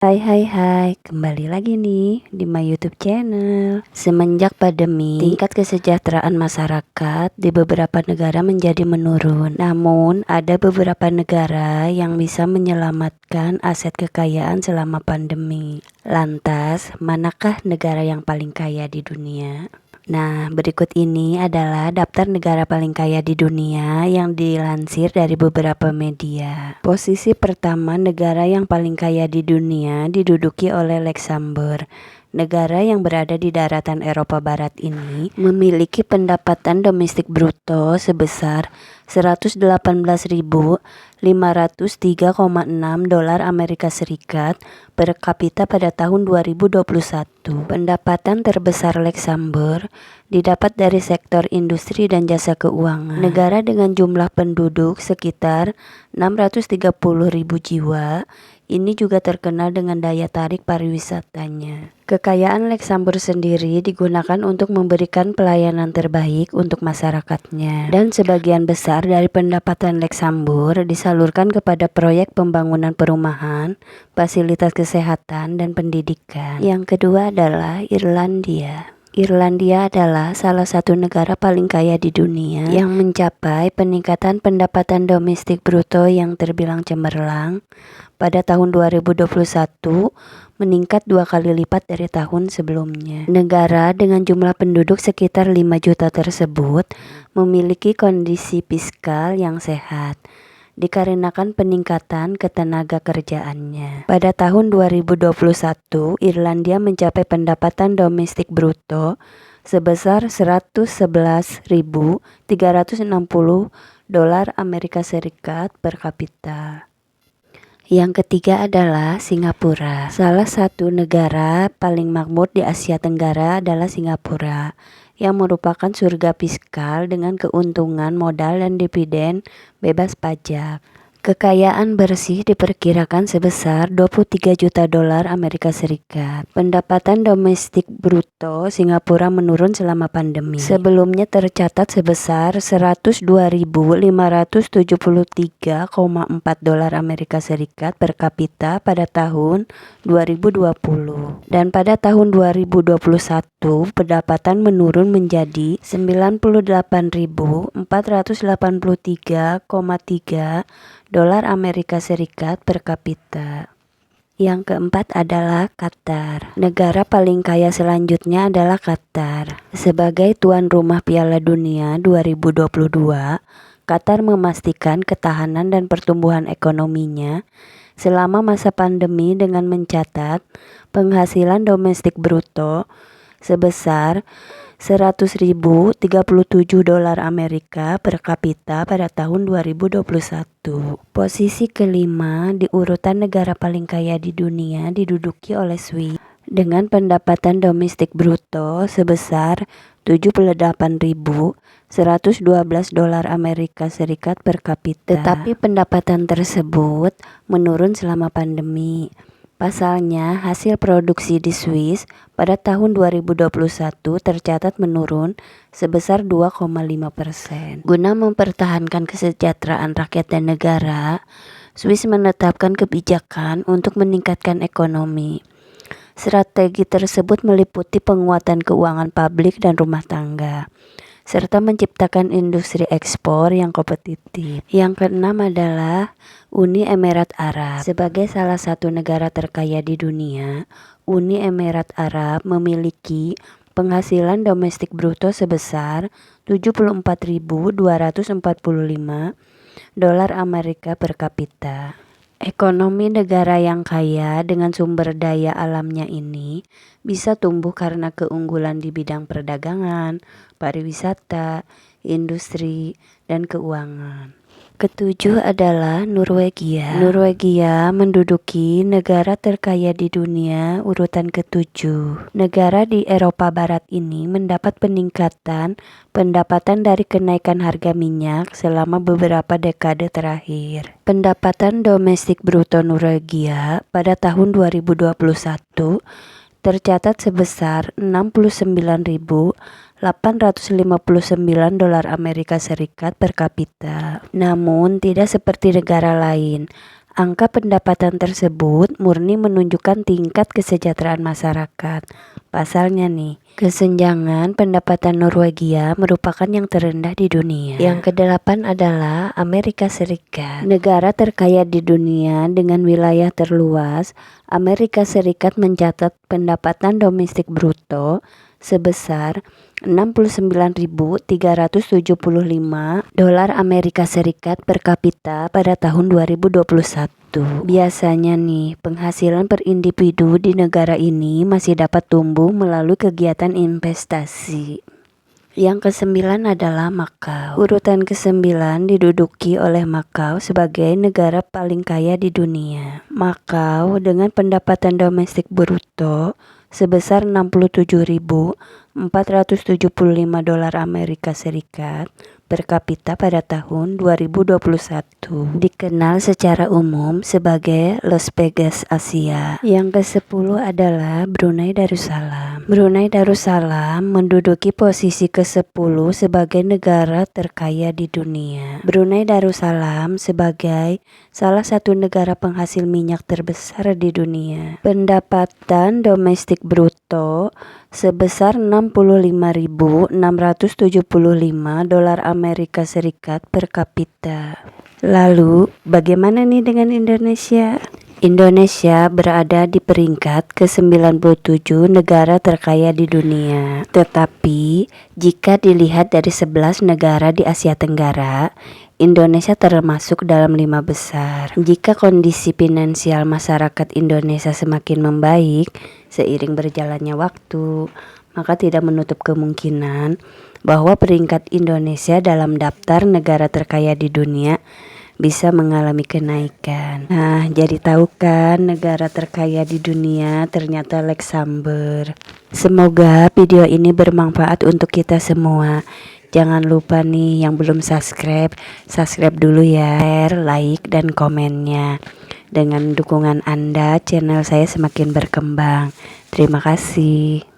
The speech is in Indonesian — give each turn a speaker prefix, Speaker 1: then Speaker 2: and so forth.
Speaker 1: Hai, kembali lagi nih di my YouTube channel. Semenjak pandemi, tingkat kesejahteraan masyarakat di beberapa negara menjadi menurun. Namun, ada beberapa negara yang bisa menyelamatkan aset kekayaan selama pandemi. Lantas, manakah negara yang paling kaya di dunia? Nah, berikut ini adalah daftar negara paling kaya di dunia yang dilansir dari beberapa media. Posisi pertama negara yang paling kaya di dunia diduduki oleh Luxembourg. Negara yang berada di daratan Eropa Barat ini memiliki pendapatan domestik bruto sebesar 118.503,6 dolar Amerika Serikat per kapita pada tahun 2021. Pendapatan terbesar Luxembourg didapat dari sektor industri dan jasa keuangan. Negara dengan jumlah penduduk sekitar 630.000 jiwa, ini juga terkenal dengan daya tarik pariwisatanya. Kekayaan Luxembourg sendiri digunakan untuk memberikan pelayanan terbaik untuk masyarakatnya. Dan sebagian besar dari pendapatan Luxembourg disalurkan kepada proyek pembangunan perumahan, fasilitas kesehatan, dan pendidikan. Yang kedua adalah Irlandia. Irlandia adalah salah satu negara paling kaya di dunia yang mencapai peningkatan pendapatan domestik bruto yang terbilang cemerlang. Pada tahun 2021 meningkat 2 kali lipat dari tahun sebelumnya. Negara dengan jumlah penduduk sekitar 5 juta tersebut memiliki kondisi fiskal yang sehat dikarenakan peningkatan ketenaga kerjaannya. Pada tahun 2021, Irlandia mencapai pendapatan domestik bruto sebesar 111.360 dolar Amerika Serikat per kapita. Yang ketiga adalah Singapura. Salah satu negara paling makmur di Asia Tenggara adalah Singapura, yang merupakan surga fiskal dengan keuntungan modal dan dividen bebas pajak. Kekayaan bersih diperkirakan sebesar 23 juta dolar Amerika Serikat. Pendapatan domestik bruto Singapura menurun selama pandemi. Sebelumnya tercatat sebesar 102.573,4 dolar Amerika Serikat per kapita pada tahun 2020. Dan pada tahun 2021 pendapatan menurun menjadi 98.483,3 dolar Amerika Serikat per kapita. Yang keempat adalah Qatar. Negara paling kaya selanjutnya adalah Qatar. Sebagai tuan rumah Piala Dunia 2022, Qatar memastikan ketahanan dan pertumbuhan ekonominya selama masa pandemi dengan mencatat penghasilan domestik bruto sebesar 100.037 dolar Amerika per kapita pada tahun 2021. Posisi kelima di urutan negara paling kaya di dunia diduduki oleh Swiss dengan pendapatan domestik bruto sebesar 78.112 dolar Amerika Serikat per kapita. Tetapi pendapatan tersebut menurun selama pandemi. Pasalnya, hasil produksi di Swiss pada tahun 2021 tercatat menurun sebesar 2,5%. Guna mempertahankan kesejahteraan rakyat dan negara, Swiss menetapkan kebijakan untuk meningkatkan ekonomi. Strategi tersebut meliputi penguatan keuangan publik dan rumah tangga, serta menciptakan industri ekspor yang kompetitif. Yang keenam adalah Uni Emirat Arab. Sebagai salah satu negara terkaya di dunia, Uni Emirat Arab memiliki penghasilan domestik bruto sebesar 74.245 dolar Amerika per kapita. Ekonomi negara yang kaya dengan sumber daya alamnya ini bisa tumbuh karena keunggulan di bidang perdagangan, pariwisata, industri, dan keuangan. Ketujuh adalah Norwegia. Norwegia menduduki negara terkaya di dunia urutan ketujuh. Negara di Eropa Barat ini mendapat peningkatan pendapatan dari kenaikan harga minyak selama beberapa dekade terakhir. Pendapatan domestik bruto Norwegia pada tahun 2021 tercatat sebesar 69.859 dolar Amerika Serikat per kapita. Namun tidak seperti negara lain, Angka pendapatan tersebut murni menunjukkan tingkat kesejahteraan masyarakat. Pasalnya nih, kesenjangan pendapatan Norwegia merupakan yang terendah di dunia. Yang kedelapan adalah Amerika Serikat. Negara terkaya di dunia dengan wilayah terluas, Amerika Serikat mencatat pendapatan domestik bruto sebesar 69.375 dolar Amerika Serikat per kapita pada tahun 2021. Biasanya nih, penghasilan per individu di negara ini masih dapat tumbuh melalui kegiatan investasi. Yang kesembilan adalah Makau. Urutan kesembilan diduduki oleh Makau sebagai negara paling kaya di dunia. Makau dengan pendapatan domestik bruto sebesar 67.475 dolar Amerika Serikat per kapita pada tahun 2021. Dikenal secara umum sebagai Las Vegas Asia. Yang ke-10 adalah Brunei Darussalam. Brunei Darussalam menduduki posisi ke-10 sebagai negara terkaya di dunia. Brunei Darussalam sebagai salah satu negara penghasil minyak terbesar di dunia. Pendapatan domestik bruto sebesar 65.675 dolar Amerika Serikat per kapita. Lalu, bagaimana nih dengan Indonesia? Indonesia berada di peringkat ke-97 negara terkaya di dunia. Tetapi, jika dilihat dari 11 negara di Asia Tenggara, Indonesia termasuk dalam 5 besar. Jika kondisi finansial masyarakat Indonesia semakin membaik seiring berjalannya waktu, maka tidak menutup kemungkinan bahwa peringkat Indonesia dalam daftar negara terkaya di dunia bisa mengalami kenaikan. Nah, jadi tahu kan negara terkaya di dunia ternyata Luxembourg. Semoga video ini bermanfaat untuk kita semua. Jangan lupa nih yang belum subscribe dulu ya. Share, like, dan komennya. Dengan dukungan Anda, channel saya semakin berkembang. Terima kasih.